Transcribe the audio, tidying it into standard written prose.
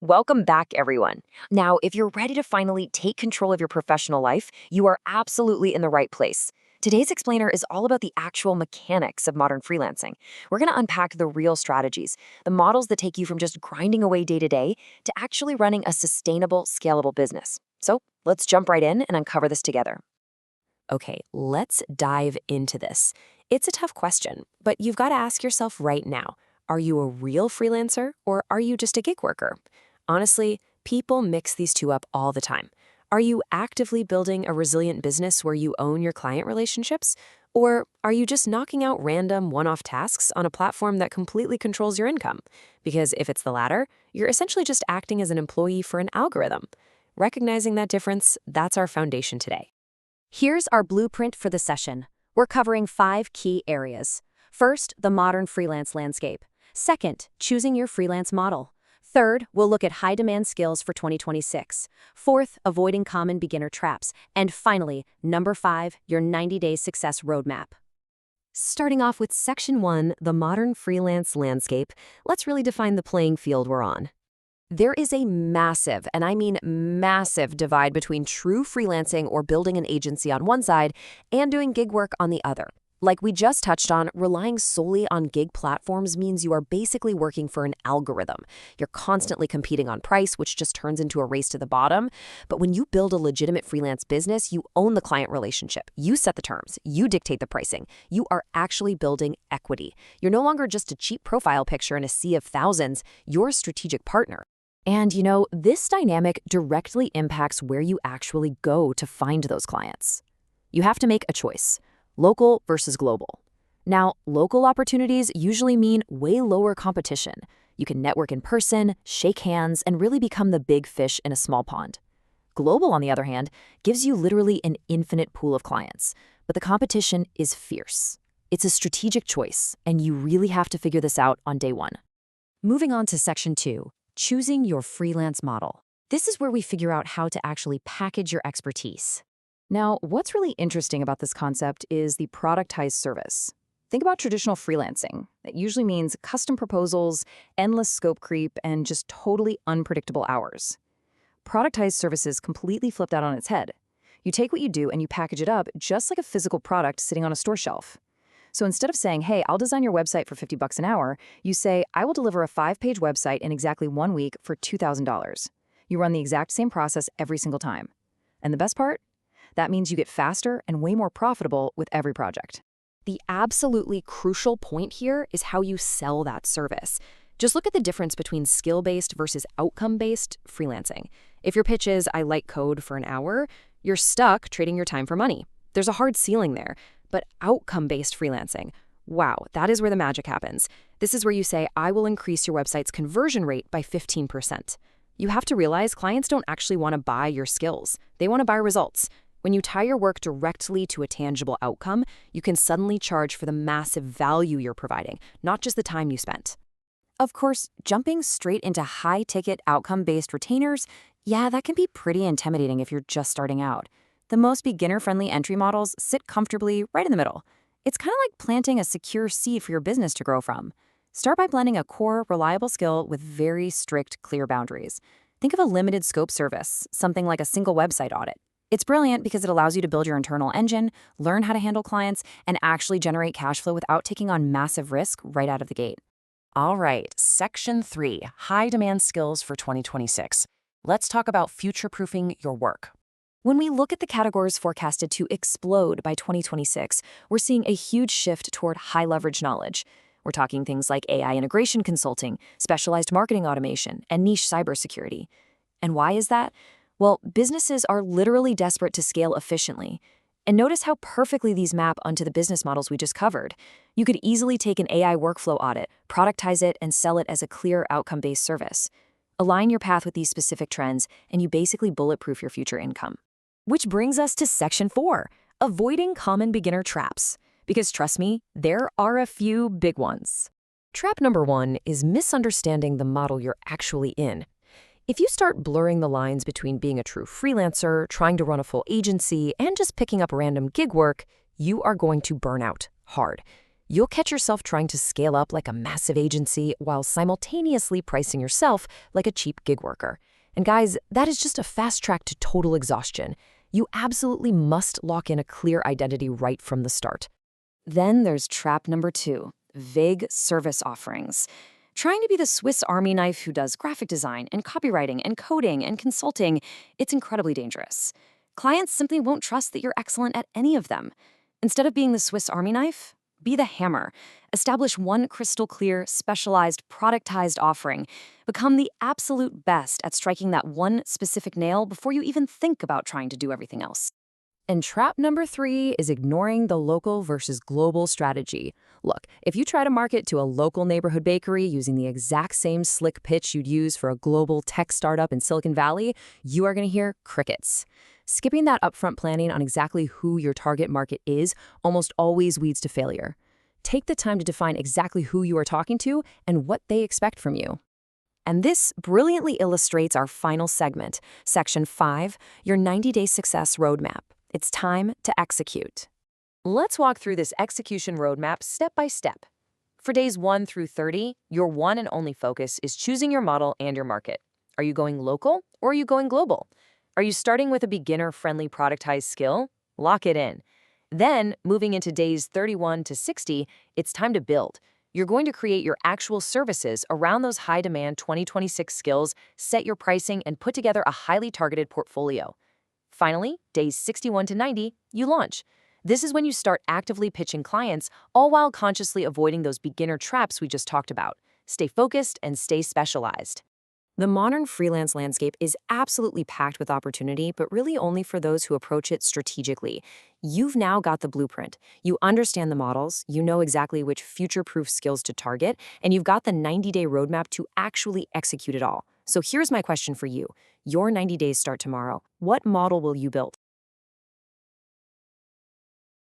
Welcome back, everyone. Now, if you're ready to finally take control of your professional life, you are absolutely in the right place. Today's explainer is all about the actual mechanics of modern freelancing. We're going to unpack the real strategies, the models that take you from just grinding away day to day to actually running a sustainable, scalable business. So let's jump right in and uncover this together. Okay, let's dive into this. It's a tough question, but you've got to ask yourself right now, are you a real freelancer or are you just a gig worker? Honestly, people mix these two up all the time. Are you actively building a resilient business where you own your client relationships? Or are you just knocking out random one-off tasks on a platform that completely controls your income? Because if it's the latter, you're essentially just acting as an employee for an algorithm. Recognizing that difference, that's our foundation today. Here's our blueprint for the session. We're covering 5 key areas. First, the modern freelance landscape. Second, choosing your freelance model. Third, we'll look at high-demand skills for 2026. Fourth, avoiding common beginner traps. And finally, number 5, your 90-day success roadmap. Starting off with Section 1, the modern freelance landscape, let's really define the playing field we're on. There is a massive, and I mean massive, divide between true freelancing or building an agency on one side and doing gig work on the other. Like we just touched on, relying solely on gig platforms means you are basically working for an algorithm. You're constantly competing on price, which just turns into a race to the bottom. But when you build a legitimate freelance business, you own the client relationship. You set the terms. You dictate the pricing. You are actually building equity. You're no longer just a cheap profile picture in a sea of thousands. You're a strategic partner. And this dynamic directly impacts where you actually go to find those clients. You have to make a choice. Local versus global. Now, local opportunities usually mean way lower competition. You can network in person, shake hands, and really become the big fish in a small pond. Global, on the other hand, gives you literally an infinite pool of clients, but the competition is fierce. It's a strategic choice, and you really have to figure this out on day one. Moving on to Section 2, choosing your freelance model. This is where we figure out how to actually package your expertise. Now, what's really interesting about this concept is the productized service. Think about traditional freelancing. That usually means custom proposals, endless scope creep, and just totally unpredictable hours. Productized services completely flip that on its head. You take what you do and you package it up just like a physical product sitting on a store shelf. So instead of saying, hey, I'll design your website for $50 an hour, you say, I will deliver a 5-page website in exactly 1 week for $2,000. You run the exact same process every single time. And the best part? That means you get faster and way more profitable with every project. The absolutely crucial point here is how you sell that service. Just look at the difference between skill-based versus outcome-based freelancing. If your pitch is, I like code for an hour, you're stuck trading your time for money. There's a hard ceiling there. But outcome-based freelancing, wow, that is where the magic happens. This is where you say, I will increase your website's conversion rate by 15%. You have to realize clients don't actually want to buy your skills. They want to buy results. When you tie your work directly to a tangible outcome, you can suddenly charge for the massive value you're providing, not just the time you spent. Of course, jumping straight into high-ticket outcome-based retainers, yeah, that can be pretty intimidating if you're just starting out. The most beginner-friendly entry models sit comfortably right in the middle. It's kind of like planting a secure seed for your business to grow from. Start by blending a core, reliable skill with very strict, clear boundaries. Think of a limited scope service, something like a single website audit. It's brilliant because it allows you to build your internal engine, learn how to handle clients, and actually generate cash flow without taking on massive risk right out of the gate. All right, Section 3, high-demand skills for 2026. Let's talk about future-proofing your work. When we look at the categories forecasted to explode by 2026, we're seeing a huge shift toward high-leverage knowledge. We're talking things like AI integration consulting, specialized marketing automation, and niche cybersecurity. And why is that? Well, businesses are literally desperate to scale efficiently. And notice how perfectly these map onto the business models we just covered. You could easily take an AI workflow audit, productize it, and sell it as a clear outcome-based service. Align your path with these specific trends, and you basically bulletproof your future income. Which brings us to Section 4, avoiding common beginner traps. Because trust me, there are a few big ones. Trap number 1 is misunderstanding the model you're actually in. If you start blurring the lines between being a true freelancer, trying to run a full agency, and just picking up random gig work, you are going to burn out hard. You'll catch yourself trying to scale up like a massive agency while simultaneously pricing yourself like a cheap gig worker. And guys, that is just a fast track to total exhaustion. You absolutely must lock in a clear identity right from the start. Then there's trap number 2, vague service offerings. Trying to be the Swiss Army knife who does graphic design and copywriting and coding and consulting, it's incredibly dangerous. Clients simply won't trust that you're excellent at any of them. Instead of being the Swiss Army knife, be the hammer. Establish one crystal clear, specialized, productized offering. Become the absolute best at striking that one specific nail before you even think about trying to do everything else. And trap number 3 is ignoring the local versus global strategy. Look, if you try to market to a local neighborhood bakery using the exact same slick pitch you'd use for a global tech startup in Silicon Valley, you are going to hear crickets. Skipping that upfront planning on exactly who your target market is almost always leads to failure. Take the time to define exactly who you are talking to and what they expect from you. And this brilliantly illustrates our final segment, Section 5, your 90-day success roadmap. It's time to execute. Let's walk through this execution roadmap step by step. For days 1 through 30, your one and only focus is choosing your model and your market. Are you going local or are you going global? Are you starting with a beginner-friendly productized skill? Lock it in. Then, moving into days 31 to 60, it's time to build. You're going to create your actual services around those high-demand 2026 skills, set your pricing, and put together a highly targeted portfolio. Finally, days 61 to 90, you launch. This is when you start actively pitching clients, all while consciously avoiding those beginner traps we just talked about. Stay focused and stay specialized. The modern freelance landscape is absolutely packed with opportunity, but really only for those who approach it strategically. You've now got the blueprint. You understand the models, you know exactly which future-proof skills to target, and you've got the 90-day roadmap to actually execute it all. So here's my question for you. Your 90 days start tomorrow. What model will you build?